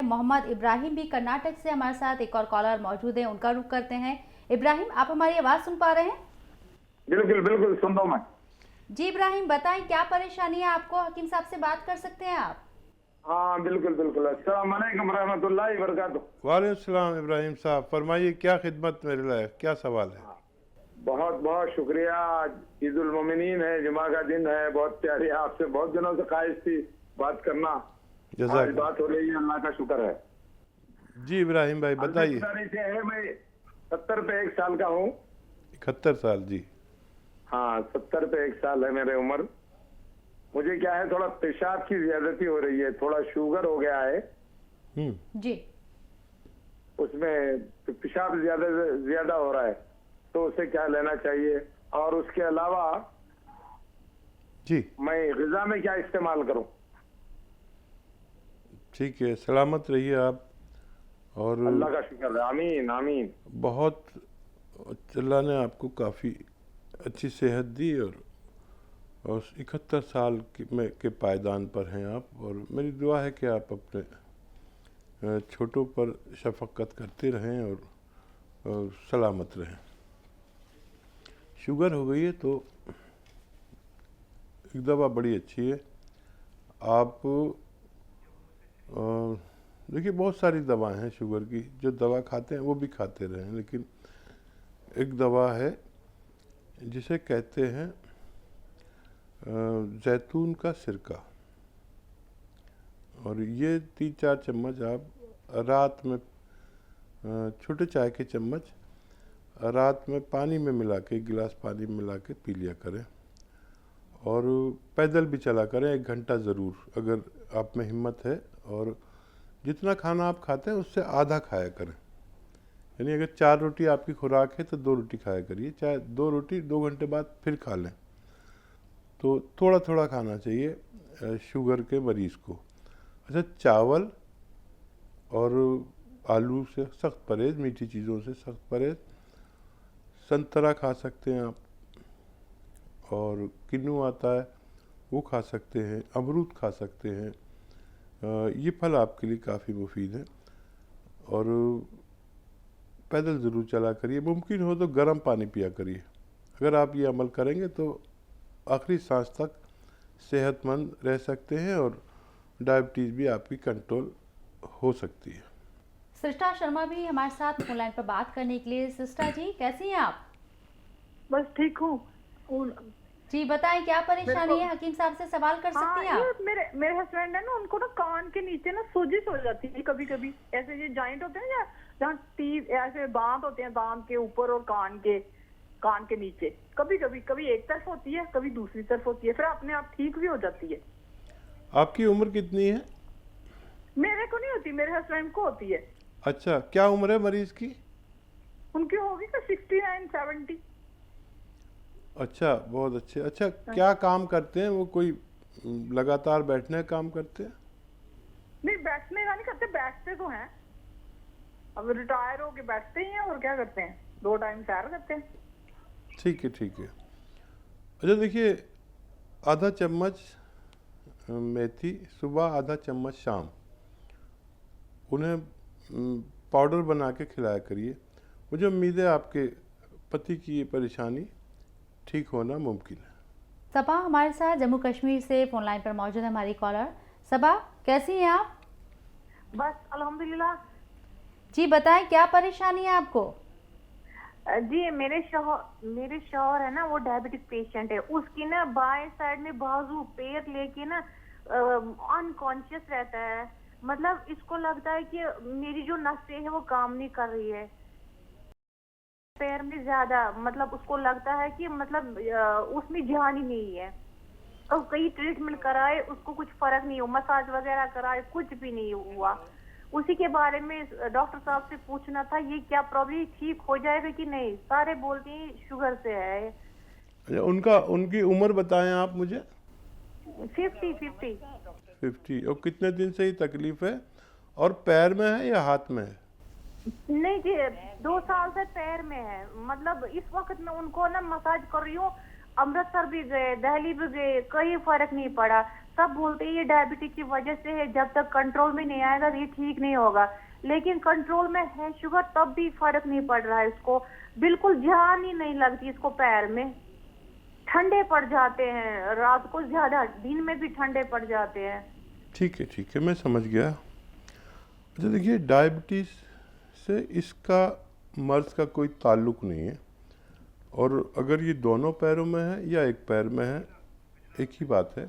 मोहम्मद इब्राहिम भी कर्नाटक से हमारे साथ एक और कॉलर मौजूद है, उनका रुख करते हैं। इब्राहिम, आप हमारी आवाज सुन पा रहे हैं? बिल्कुल बिल्कुल सुन रहा हूं मैं। जी इब्राहिम, बताएं क्या परेशानी है आपको? हकीम साहब से बात कर सकते हैं आप? हाँ बिल्कुल बिल्कुल। अस्सलाम वालेकुम रहमतुल्लाहि व बरकातुहू। वालेकुम सलाम इब्राहिम साहब, फरमाइए क्या खिदमत मेरे लिए, क्या सवाल है? बहुत बहुत शुक्रिया। ईद उल मोमिनीन है, जुमा का दिन है, बहुत प्यारी। आपसे बहुत दिनों से ख्वाहिश थी बात करना, आज बात हो रही है, अल्लाह का शुक्र है। जी इब्राहिम भाई बताइए। मैं 70 पे 1 साल का हूँ। 71 साल? जी हाँ, 70 पे 1 साल है मेरी उम्र। मुझे क्या है, थोड़ा पेशाब की ज्यादती हो रही है, थोड़ा शुगर हो गया है जी। उसमें पेशाब ज्यादा हो रहा है, तो उसे क्या लेना चाहिए? और उसके अलावा जी मैं ग़िज़ा में क्या इस्तेमाल करूं? ठीक है, सलामत रहिए आप। और अल्लाह का शुक्र है, आमीन आमीन। बहुत अल्लाह ने आपको काफ़ी अच्छी सेहत दी और 71 साल के पायदान पर हैं आप। और मेरी दुआ है कि आप अपने छोटों पर शफक़त करते रहें और सलामत रहें। शुगर हो गई है तो एक दवा बड़ी अच्छी है। आप देखिए, बहुत सारी दवाएं हैं शुगर की, जो दवा खाते हैं वो भी खाते रहें, लेकिन एक दवा है जिसे कहते हैं जैतून का सिरका। और ये 3-4 चम्मच आप रात में, छोटे चाय के चम्मच रात में पानी में मिला के, गिलास पानी में मिला के पी लिया करें। और पैदल भी चला करें 1 घंटा ज़रूर, अगर आप में हिम्मत है। और जितना खाना आप खाते हैं उससे आधा खाया करें। यानी अगर 4 रोटी आपकी खुराक है तो 2 रोटी खाया करिए, चाहे 2 रोटी 2 घंटे बाद फिर खा लें। तो थोड़ा थोड़ा खाना चाहिए शुगर के मरीज़ को। अच्छा, चावल और आलू से सख्त परहेज़, मीठी चीज़ों से सख्त परहेज़। संतरा खा सकते हैं आप, और किन्नू आता है वो खा सकते हैं, अमरूद खा सकते हैं। ये फल आपके लिए काफ़ी मुफीद है। और पैदल ज़रूर चला करिए, मुमकिन हो तो गर्म पानी पिया करिए। अगर आप ये अमल करेंगे तो आखिरी सांस तक सेहतमंद रह सकते हैं और डायबिटीज़ भी आपकी कंट्रोल हो सकती है। सृष्टा शर्मा भी हमारे साथ फोन लाइन पर बात करने के लिए। सृष्टा जी, कैसी हैं आप? बस ठीक हूँ। जी बताएं क्या परेशानी है, हकीम साहब से सवाल कर सकती हैं आप? मेरे हस्बैंड है ना, उनको ना कान के नीचे ना सोजिश हो जाती है कभी कभी। ऐसे ये जॉइंट होते हैं ना, जहाँ टीथ ऐसे दांत होते हैं, दांत के ऊपर और कान के नीचे, कभी एक तरफ होती है, कभी दूसरी तरफ होती है, फिर अपने आप ठीक भी हो जाती है। आपकी उम्र कितनी है? मेरे को नहीं होती, मेरे हस्बैंड को होती है। अच्छा, क्या उम्र है मरीज की? उनकी होगी 69-70। अच्छा, बहुत अच्छे। अच्छा, क्या काम करते हैं वो? कोई लगातार बैठने का काम करते हैं? नहीं, बैठने का नहीं करते, बैठते तो हैं, अब रिटायर होके बैठते ही हैं, और क्या करते हैं, 2 टाइम सैर करते हैं। ठीक है ठीक है। अच्छा देखिए, आधा चम्मच मेथी सुबह, आधा चम्मच शाम, उन्हें पाउडर बना के खिलाया करिए। मुझे उम्मीद है आपके पति की ये परेशानी ठीक होना मुमकिन है। सबा हमारे साथ जम्मू कश्मीर से फोन लाइन पर मौजूद है हमारी कॉलर। सबा, कैसी हैं आप? बस अल्हम्दुलिल्लाह। जी बताएं क्या परेशानी है आपको? जी, मेरे शौहर है ना, वो डायबिटिक पेशेंट है। उसकी ना बाएं साइड में बाजू पैर लेके ना अनकॉन्शियस रहता है। मतलब इसको लगता है कि मेरी जो नसें हैं वो काम नहीं कर रही है पैर में ज्यादा। मतलब उसको लगता है कि मतलब उसमें जान ही नहीं है। और कई ट्रीटमेंट कराए, उसको कुछ फर्क नहीं हुआ, मसाज वगैरह कराए, कुछ भी नहीं हुआ। उसी के बारे में डॉक्टर साहब से पूछना था, ये क्या प्रॉब्लम ठीक हो जाएगा कि नहीं? सारे बोलते हैं शुगर से है। अच्छा, उनकी उम्र बताएं आप मुझे। 50। और कितने दिन से ही तकलीफ है? और पैर में है या हाथ में है? नहीं जी, 2 साल से पैर में है। मतलब इस वक्त मैं उनको ना मसाज कर रही हूँ, अमृतसर भी गए, दिल्ली भी गए, कहीं फर्क नहीं पड़ा। सब बोलते हैं ये डायबिटीज की वजह से है, जब तक कंट्रोल में नहीं आएगा ये ठीक नहीं होगा। लेकिन कंट्रोल में है शुगर, तब भी फर्क नहीं पड़ रहा है इसको, बिल्कुल जान ही नहीं लगती इसको, पैर में ठंडे पड़ जाते हैं, रात को ज्यादा, दिन में भी ठंडे पड़ जाते हैं। ठीक है, मैं समझ गया। अच्छा देखिए, डायबिटीज़ से इसका मर्ज का कोई ताल्लुक नहीं है, और अगर ये दोनों पैरों में है या एक पैर में है, एक ही बात है।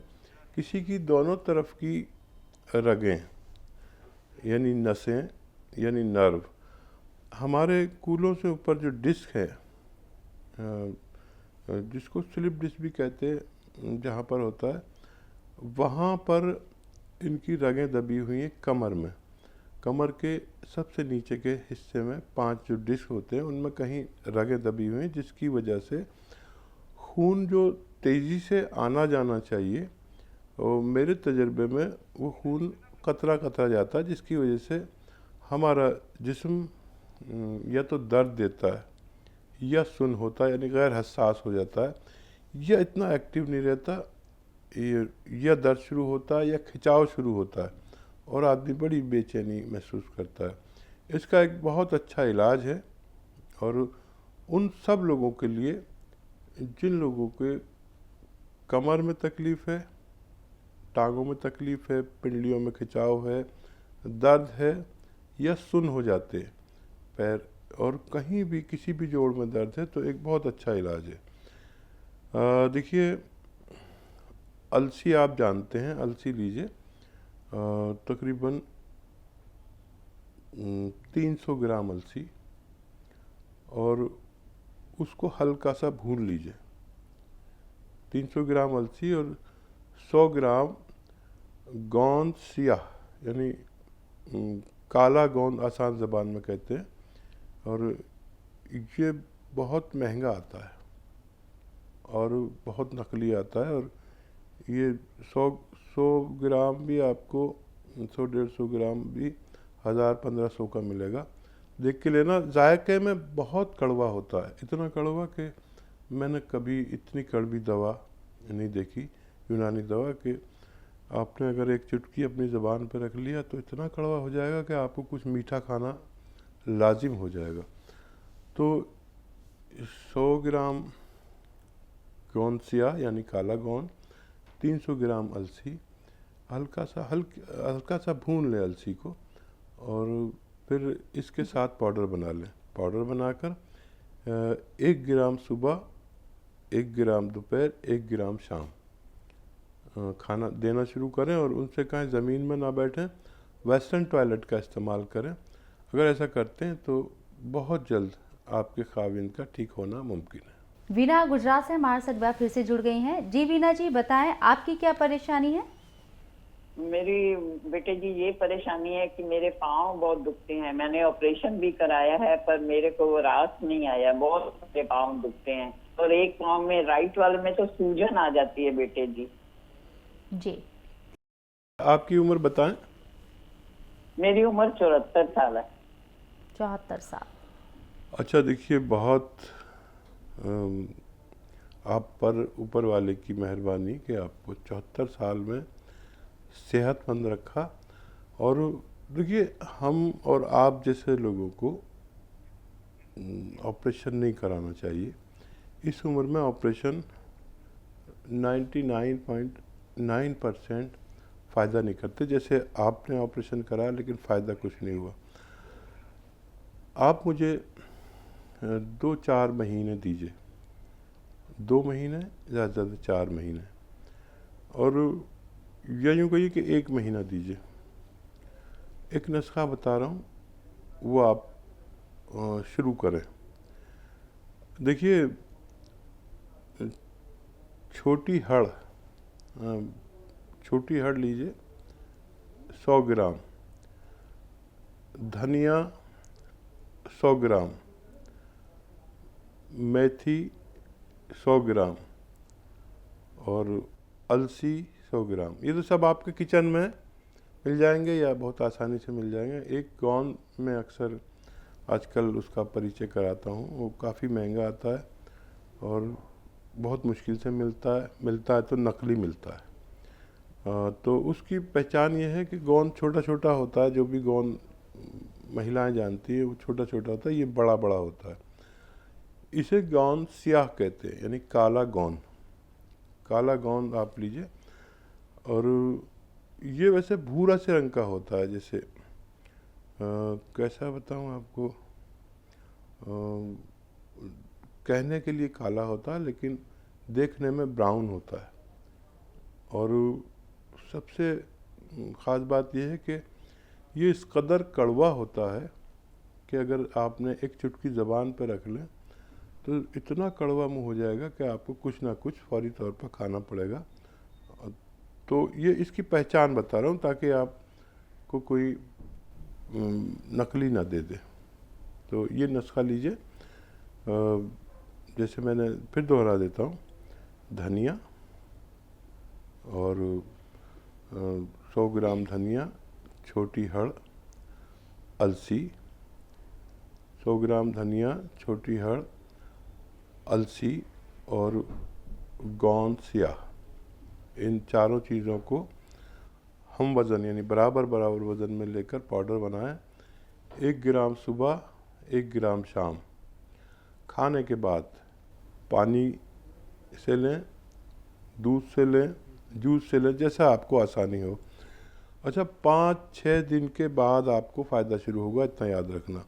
किसी की दोनों तरफ की रगें यानी नसें यानी नर्व, हमारे कूलों से ऊपर जो डिस्क है, जिसको स्लिप डिस्क भी कहते हैं, जहाँ पर होता है, वहाँ पर इनकी रगें दबी हुई हैं कमर में। कमर के सबसे नीचे के हिस्से में 5 जो डिस्क होते हैं उनमें कहीं रगें दबी हुई हैं, जिसकी वजह से खून जो तेज़ी से आना जाना चाहिए, और मेरे तजर्बे में वो खून कतरा कतरा जाता है, जिसकी वजह से हमारा जिस्म या तो दर्द देता है या सुन्न होता है, यानी गैर हसास हो जाता है, या इतना एक्टिव नहीं रहता, या दर्द शुरू होता है या खिंचाव शुरू होता है, और आदमी बड़ी बेचैनी महसूस करता है। इसका एक बहुत अच्छा इलाज है, और उन सब लोगों के लिए जिन लोगों के कमर में तकलीफ़ है, टांगों में तकलीफ़ है, पिंडलियों में खिंचाव है, दर्द है, या सुन्न हो जाते हैं पैर, और कहीं भी किसी भी जोड़ में दर्द है, तो एक बहुत अच्छा इलाज है। देखिए, अलसी आप जानते हैं, अलसी लीजिए, तकरीबन 300 ग्राम अलसी, और उसको हल्का सा भून लीजिए। 300 ग्राम अलसी और 100 ग्राम गोंद सियाह, यानी काला गोंद आसान ज़बान में कहते हैं, और ये बहुत महंगा आता है और बहुत नकली आता है, और ये 100 ग्राम भी आपको 100-150 ग्राम भी 1000-1500 का मिलेगा। देख के लेना। जायके में बहुत कड़वा होता है, इतना कड़वा कि मैंने कभी इतनी कड़वी दवा नहीं देखी, यूनानी दवा, कि आपने अगर एक चुटकी अपनी ज़बान पर रख लिया तो इतना कड़वा हो जाएगा कि आपको कुछ मीठा खाना लाजिम हो जाएगा। तो 100 ग्राम गोंद सियाह यानी काला गोंद, 300 ग्राम अलसी, हल्का सा भून लें अलसी को, और फिर इसके साथ पाउडर बना लें। पाउडर बनाकर 1 ग्राम सुबह, 1 ग्राम दोपहर, 1 ग्राम शाम खाना देना शुरू करें, और उनसे कहें ज़मीन में ना बैठें, वेस्टर्न टॉयलेट का इस्तेमाल करें। अगर ऐसा करते हैं तो बहुत जल्द आपके खाविंद का ठीक होना मुमकिन है। वीना गुजरात से हमारे साथ बात फिर से जुड़ गई हैं। जी वीना जी, बताएं आपकी क्या परेशानी है? मेरी बेटे जी ये परेशानी है कि मेरे पाँव बहुत दुखते हैं। मैंने ऑपरेशन भी कराया है पर मेरे को वो राहत नहीं आया, बहुत मेरे पाँव दुखते हैं, और एक पाँव में, राइट वाले में तो सूजन आ जाती है बेटे जी। जी, आपकी उम्र बताएं। मेरी उम्र 74 साल है। 74 साल। अच्छा, देखिए, बहुत आप पर ऊपर वाले की मेहरबानी कि आपको 74 साल में सेहतमंद रखा। और देखिए, हम और आप जैसे लोगों को ऑपरेशन नहीं कराना चाहिए। इस उम्र में ऑपरेशन 99.9% फ़ायदा नहीं करते। जैसे आपने ऑपरेशन कराया लेकिन फ़ायदा कुछ नहीं हुआ। आप मुझे 2-4 महीने दीजिए, 2 महीने, ज़्यादा से ज़्यादा 4 महीने, और या यूँ कहिए कि 1 महीना दीजिए। एक नुस्खा बता रहा हूँ, वो आप शुरू करें। देखिए, छोटी हड़ लीजिए 100 ग्राम, धनिया 100 ग्राम, मेथी 100 ग्राम, और अलसी 100 ग्राम। ये तो सब आपके किचन में मिल जाएंगे या बहुत आसानी से मिल जाएंगे। एक गोंद में अक्सर आजकल उसका परिचय कराता हूँ, वो काफ़ी महंगा आता है और बहुत मुश्किल से मिलता है तो नकली मिलता है। तो उसकी पहचान ये है कि गोंद छोटा छोटा होता है, जो भी गोंद महिलाएं जानती है वो छोटा छोटा होता है, ये बड़ा बड़ा होता है। इसे गोंद स्याह कहते हैं, यानी काला गोंद। काला गोंद आप लीजिए, और ये वैसे भूरा से रंग का होता है। जैसे कैसा बताऊं आपको, कहने के लिए काला होता है लेकिन देखने में ब्राउन होता है। और सबसे ख़ास बात यह है कि ये इस कदर कड़वा होता है कि अगर आपने एक चुटकी ज़बान पर रख लें तो इतना कड़वा मुंह हो जाएगा कि आपको कुछ ना कुछ फौरी तौर पर खाना पड़ेगा। तो ये इसकी पहचान बता रहा हूँ ताकि आपको कोई नकली ना दे दे। तो ये नुस्खा लीजिए, जैसे मैंने फिर दोहरा देता हूँ, धनिया और 100 ग्राम धनिया, छोटी हड़, अलसी, 100 ग्राम धनिया, छोटी हड़, अलसी और गोंद स्याह, इन चारों चीज़ों को हम वज़न यानी बराबर बराबर वज़न में लेकर पाउडर बनाएं। 1 ग्राम सुबह, 1 ग्राम शाम। खाने के बाद पानी से लें, दूध से लें, जूस से लें, जैसा आपको आसानी हो। अच्छा, 5-6 दिन के बाद आपको फ़ायदा शुरू होगा, इतना याद रखना।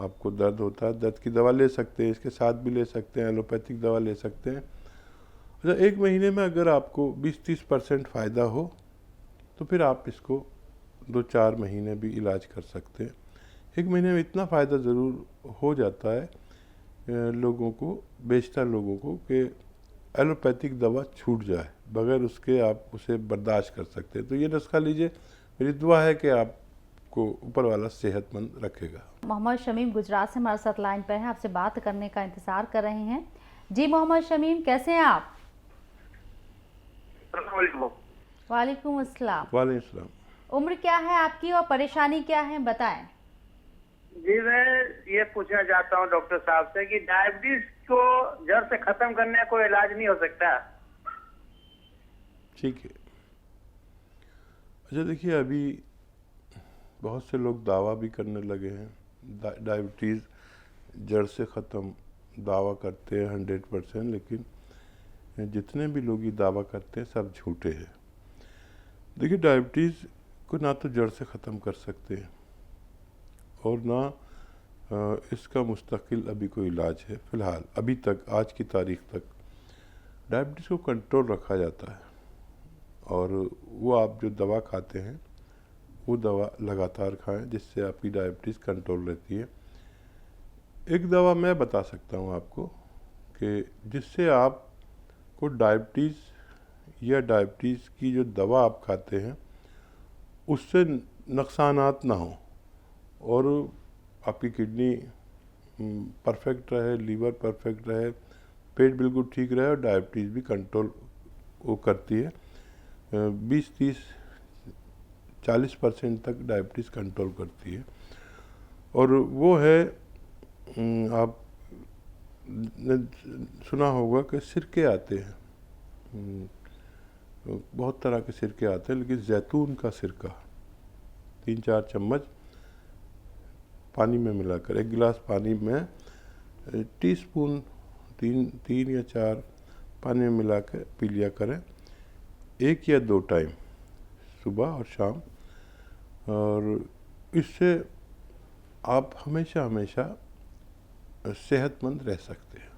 आपको दर्द होता है, दर्द की दवा ले सकते हैं, इसके साथ भी ले सकते हैं, एलोपैथिक दवा ले सकते हैं। अच्छा, 1 महीने में अगर आपको 20-30% फ़ायदा हो तो फिर आप इसको 2-4 महीने भी इलाज कर सकते हैं। 1 महीने में इतना फ़ायदा ज़रूर हो जाता है लोगों को, बेशतर लोगों को, कि एलोपैथिक दवा छूट जाए, बगैर उसके आप उसे बर्दाश्त कर सकते हैं। तो ये नुस्खा लीजिए, मेरी दुआ है कि आपको ऊपर वाला सेहतमंद रखेगा। मोहम्मद शमीम गुजरात से हमारे साथ लाइन पर हैं, आपसे बात करने का इंतज़ार कर रहे हैं। जी मोहम्मद शमीम, कैसे हैं आप? वालेकुम अस्सलाम। वालेकुम अस्सलाम। उम्र क्या है आपकी और परेशानी क्या है, बताएं। जी, मैं ये पूछना चाहता हूँ डॉक्टर साहब से कि डायबिटीज को जड़ से खत्म करने का कोई इलाज नहीं हो सकता? ठीक है। अच्छा, देखिए, अभी बहुत से लोग दावा भी करने लगे हैं डायबिटीज़ जड़ से ख़त्म, दावा करते हैं 100%, लेकिन जितने भी लोग ये दावा करते हैं सब झूठे हैं। देखिए, डायबिटीज़ को ना तो जड़ से ख़त्म कर सकते हैं और ना इसका मुस्तकिल अभी कोई इलाज है। फ़िलहाल अभी तक, आज की तारीख़ तक, डायबिटीज़ को कंट्रोल रखा जाता है और वो आप जो दवा खाते हैं वो दवा लगातार खाएं, जिससे आपकी डायबिटीज़ कंट्रोल रहती है। एक दवा मैं बता सकता हूँ आपको कि जिससे आपको डायबिटीज़ या डायबिटीज़ की जो दवा आप खाते हैं उससे नुकसानात ना हो और आपकी किडनी परफेक्ट रहे, लीवर परफेक्ट रहे, पेट बिल्कुल ठीक रहे और डायबिटीज़ भी कंट्रोल वो करती है। 20-30-40% तक डायबिटीज़ कंट्रोल करती है। और वो है, आप ने सुना होगा कि सिरके आते हैं, बहुत तरह के सिरके आते हैं, लेकिन जैतून का सिरका 3-4 चम्मच पानी में मिलाकर, 1 गिलास पानी में टीस्पून 3 या 4 पानी में मिला कर पी लिया करें, 1 या 2 टाइम, सुबह और शाम। और इससे आप हमेशा हमेशा सेहतमंद रह सकते हैं।